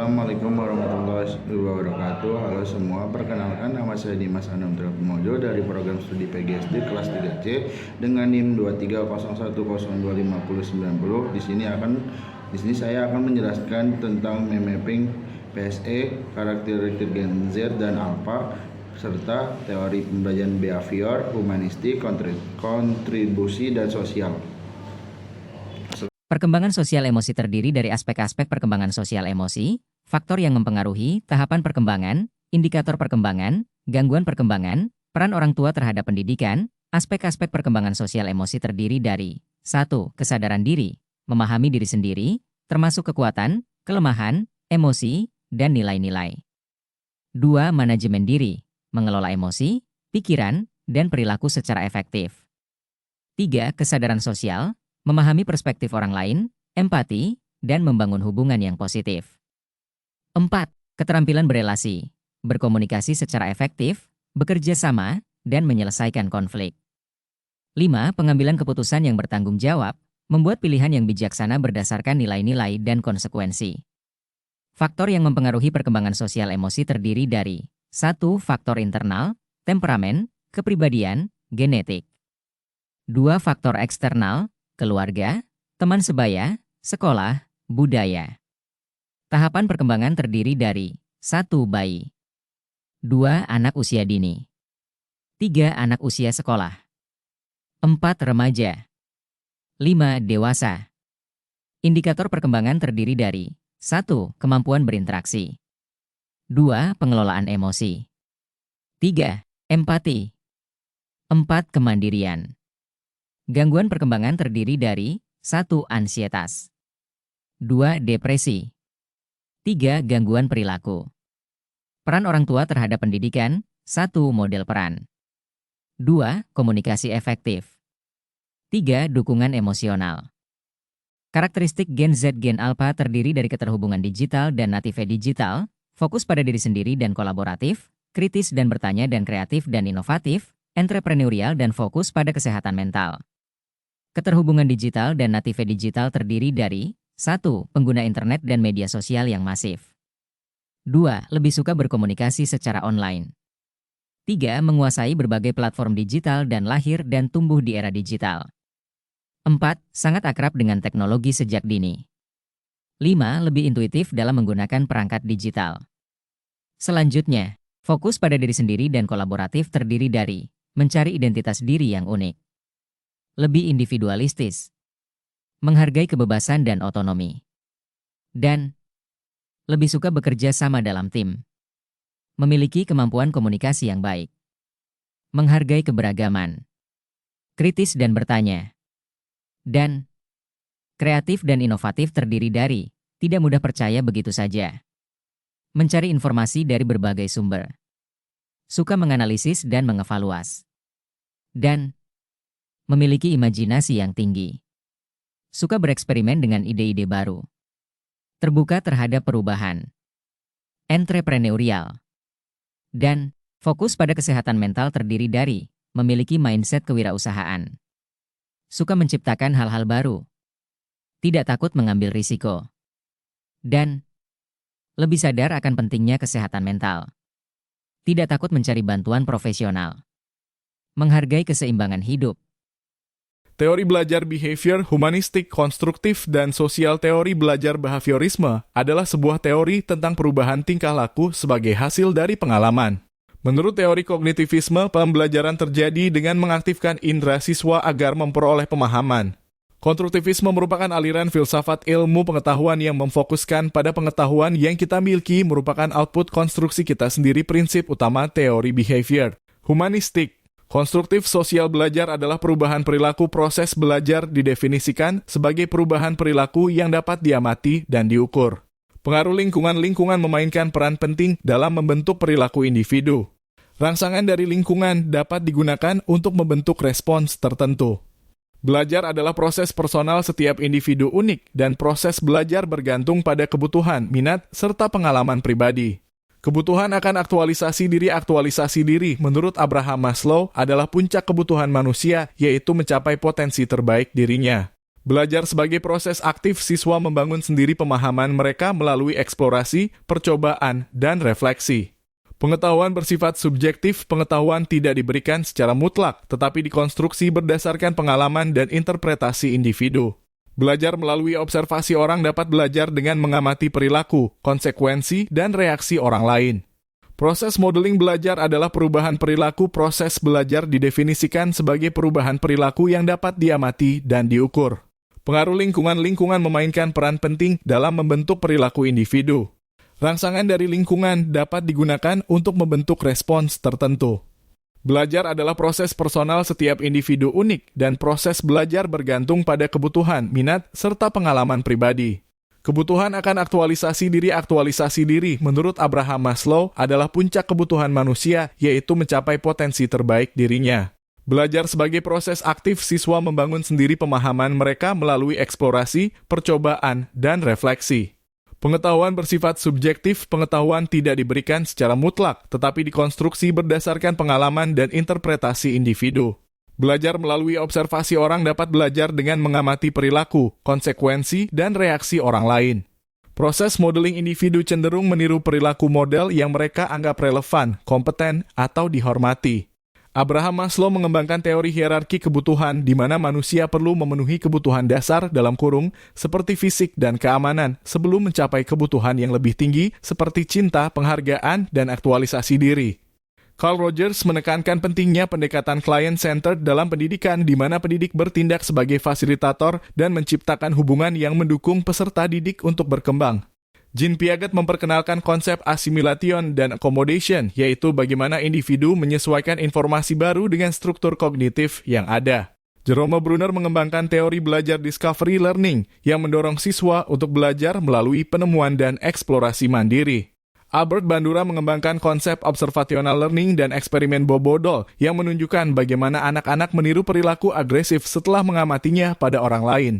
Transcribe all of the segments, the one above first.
Assalamualaikum warahmatullahi wabarakatuh. Halo semua, perkenalkan nama saya Dimas Anam Trapmojo dari program studi PGSD kelas 3C dengan NIM 23010205090. Di sini saya akan menjelaskan tentang mapping PSE, karakteristik Gen Z dan Alpha, serta teori pembelajaran behavior, humanistik, kontribusi dan sosial. Perkembangan sosial emosi terdiri dari aspek-aspek perkembangan sosial emosi, faktor yang mempengaruhi tahapan perkembangan, indikator perkembangan, gangguan perkembangan, peran orang tua terhadap pendidikan. Aspek-aspek perkembangan sosial emosi terdiri dari 1. Kesadaran diri, memahami diri sendiri, termasuk kekuatan, kelemahan, emosi, dan nilai-nilai. 2. Manajemen diri, mengelola emosi, pikiran, dan perilaku secara efektif. 3. Kesadaran sosial, memahami perspektif orang lain, empati, dan membangun hubungan yang positif. 4. Keterampilan berelasi, berkomunikasi secara efektif, bekerja sama, dan menyelesaikan konflik. 5. Pengambilan keputusan yang bertanggung jawab, membuat pilihan yang bijaksana berdasarkan nilai-nilai dan konsekuensi. Faktor yang mempengaruhi perkembangan sosial emosi terdiri dari 1. Faktor internal, temperamen, kepribadian, genetik. 2. Faktor eksternal, keluarga, teman sebaya, sekolah, budaya. Tahapan perkembangan terdiri dari 1. Bayi, 2. Anak usia dini, 3. Anak usia sekolah, 4. Remaja, 5. Dewasa. Indikator perkembangan terdiri dari 1. Kemampuan berinteraksi, 2. Pengelolaan emosi, 3. Empati, 4. Kemandirian. Gangguan perkembangan terdiri dari 1. Ansietas, 2. Depresi, 3. Gangguan perilaku. Peran orang tua terhadap pendidikan, 1. Model peran, 2. Komunikasi efektif, 3. Dukungan emosional. Karakteristik Gen Z Gen Alpha terdiri dari keterhubungan digital dan native digital, fokus pada diri sendiri dan kolaboratif, kritis dan bertanya dan kreatif dan inovatif, entrepreneurial dan fokus pada kesehatan mental. Keterhubungan digital dan native digital terdiri dari 1. Pengguna internet dan media sosial yang masif, 2. Lebih suka berkomunikasi secara online, 3. Menguasai berbagai platform digital dan lahir dan tumbuh di era digital, 4. Sangat akrab dengan teknologi sejak dini, 5. Lebih intuitif dalam menggunakan perangkat digital. Selanjutnya, fokus pada diri sendiri dan kolaboratif terdiri dari mencari identitas diri yang unik, lebih individualistis, menghargai kebebasan dan otonomi, dan lebih suka bekerja sama dalam tim, memiliki kemampuan komunikasi yang baik, menghargai keberagaman, kritis dan bertanya, dan kreatif dan inovatif terdiri dari tidak mudah percaya begitu saja, mencari informasi dari berbagai sumber, suka menganalisis dan mengevaluasi, dan memiliki imajinasi yang tinggi, suka bereksperimen dengan ide-ide baru, terbuka terhadap perubahan, entrepreneurial, dan fokus pada kesehatan mental terdiri dari memiliki mindset kewirausahaan, suka menciptakan hal-hal baru, tidak takut mengambil risiko, dan lebih sadar akan pentingnya kesehatan mental, tidak takut mencari bantuan profesional, menghargai keseimbangan hidup. Teori belajar behavior, humanistik, konstruktif, dan sosial teori belajar behaviorisme adalah sebuah teori tentang perubahan tingkah laku sebagai hasil dari pengalaman. Menurut teori kognitivisme, pembelajaran terjadi dengan mengaktifkan indera siswa agar memperoleh pemahaman. Konstruktivisme merupakan aliran filsafat ilmu pengetahuan yang memfokuskan pada pengetahuan yang kita miliki merupakan output konstruksi kita sendiri prinsip utama teori behavior. Humanistik, konstruktif sosial belajar adalah perubahan perilaku. Proses belajar didefinisikan sebagai perubahan perilaku yang dapat diamati dan diukur. Pengaruh lingkungan memainkan peran penting dalam membentuk perilaku individu. Rangsangan dari lingkungan dapat digunakan untuk membentuk respons tertentu. Belajar adalah proses personal setiap individu unik dan proses belajar bergantung pada kebutuhan, minat, serta pengalaman pribadi. Kebutuhan akan aktualisasi diri menurut Abraham Maslow adalah puncak kebutuhan manusia, yaitu mencapai potensi terbaik dirinya. Belajar sebagai proses aktif, siswa membangun sendiri pemahaman mereka melalui eksplorasi, percobaan, dan refleksi. Pengetahuan bersifat subjektif, pengetahuan tidak diberikan secara mutlak, tetapi dikonstruksi berdasarkan pengalaman dan interpretasi individu. Belajar melalui observasi orang dapat belajar dengan mengamati perilaku, konsekuensi, dan reaksi orang lain. Proses modeling belajar adalah perubahan perilaku. Proses belajar didefinisikan sebagai perubahan perilaku yang dapat diamati dan diukur. Pengaruh lingkungan memainkan peran penting dalam membentuk perilaku individu. Rangsangan dari lingkungan dapat digunakan untuk membentuk respons tertentu. Belajar adalah proses personal, setiap individu unik, dan proses belajar bergantung pada kebutuhan, minat, serta pengalaman pribadi. Kebutuhan akan aktualisasi diri menurut Abraham Maslow adalah puncak kebutuhan manusia, yaitu mencapai potensi terbaik dirinya. Belajar sebagai proses aktif, siswa membangun sendiri pemahaman mereka melalui eksplorasi, percobaan, dan refleksi. Pengetahuan bersifat subjektif, pengetahuan tidak diberikan secara mutlak, tetapi dikonstruksi berdasarkan pengalaman dan interpretasi individu. Belajar melalui observasi orang dapat belajar dengan mengamati perilaku, konsekuensi, dan reaksi orang lain. Proses modeling individu cenderung meniru perilaku model yang mereka anggap relevan, kompeten, atau dihormati. Abraham Maslow mengembangkan teori hierarki kebutuhan di mana manusia perlu memenuhi kebutuhan dasar dalam kurung seperti fisik dan keamanan sebelum mencapai kebutuhan yang lebih tinggi seperti cinta, penghargaan, dan aktualisasi diri. Carl Rogers menekankan pentingnya pendekatan client-centered dalam pendidikan di mana pendidik bertindak sebagai fasilitator dan menciptakan hubungan yang mendukung peserta didik untuk berkembang. Jean Piaget memperkenalkan konsep assimilation dan accommodation, yaitu bagaimana individu menyesuaikan informasi baru dengan struktur kognitif yang ada. Jerome Bruner mengembangkan teori belajar discovery learning yang mendorong siswa untuk belajar melalui penemuan dan eksplorasi mandiri. Albert Bandura mengembangkan konsep observational learning dan eksperimen Bobodol yang menunjukkan bagaimana anak-anak meniru perilaku agresif setelah mengamatinya pada orang lain.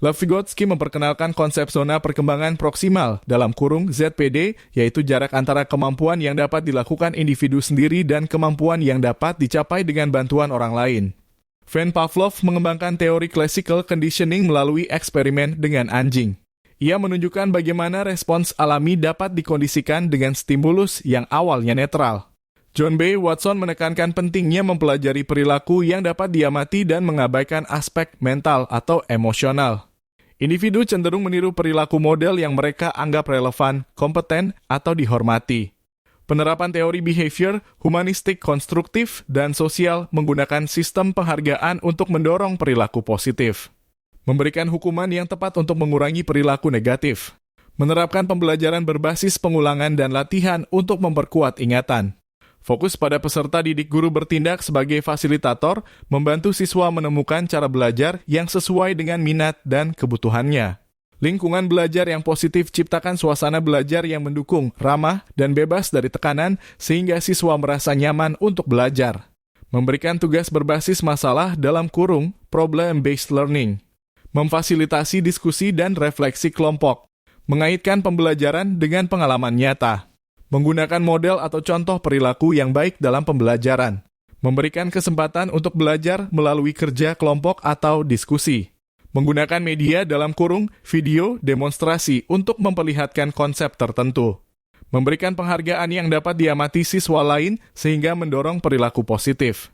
Lev Vygotsky memperkenalkan konsep zona perkembangan proksimal dalam kurung ZPD, yaitu jarak antara kemampuan yang dapat dilakukan individu sendiri dan kemampuan yang dapat dicapai dengan bantuan orang lain. Van Pavlov mengembangkan teori classical conditioning melalui eksperimen dengan anjing. Ia menunjukkan bagaimana respons alami dapat dikondisikan dengan stimulus yang awalnya netral. John B. Watson menekankan pentingnya mempelajari perilaku yang dapat diamati dan mengabaikan aspek mental atau emosional. Individu cenderung meniru perilaku model yang mereka anggap relevan, kompeten, atau dihormati. Penerapan teori behavior, humanistik, konstruktif, dan sosial menggunakan sistem penghargaan untuk mendorong perilaku positif. Memberikan hukuman yang tepat untuk mengurangi perilaku negatif. Menerapkan pembelajaran berbasis pengulangan dan latihan untuk memperkuat ingatan. Fokus pada peserta didik, guru bertindak sebagai fasilitator, membantu siswa menemukan cara belajar yang sesuai dengan minat dan kebutuhannya. Lingkungan belajar yang positif, ciptakan suasana belajar yang mendukung, ramah, dan bebas dari tekanan sehingga siswa merasa nyaman untuk belajar. Memberikan tugas berbasis masalah dalam kurung, problem-based learning. Memfasilitasi diskusi dan refleksi kelompok. Mengaitkan pembelajaran dengan pengalaman nyata. Menggunakan model atau contoh perilaku yang baik dalam pembelajaran. Memberikan kesempatan untuk belajar melalui kerja kelompok atau diskusi. Menggunakan media dalam kurung, video, demonstrasi untuk memperlihatkan konsep tertentu. Memberikan penghargaan yang dapat diamati siswa lain sehingga mendorong perilaku positif.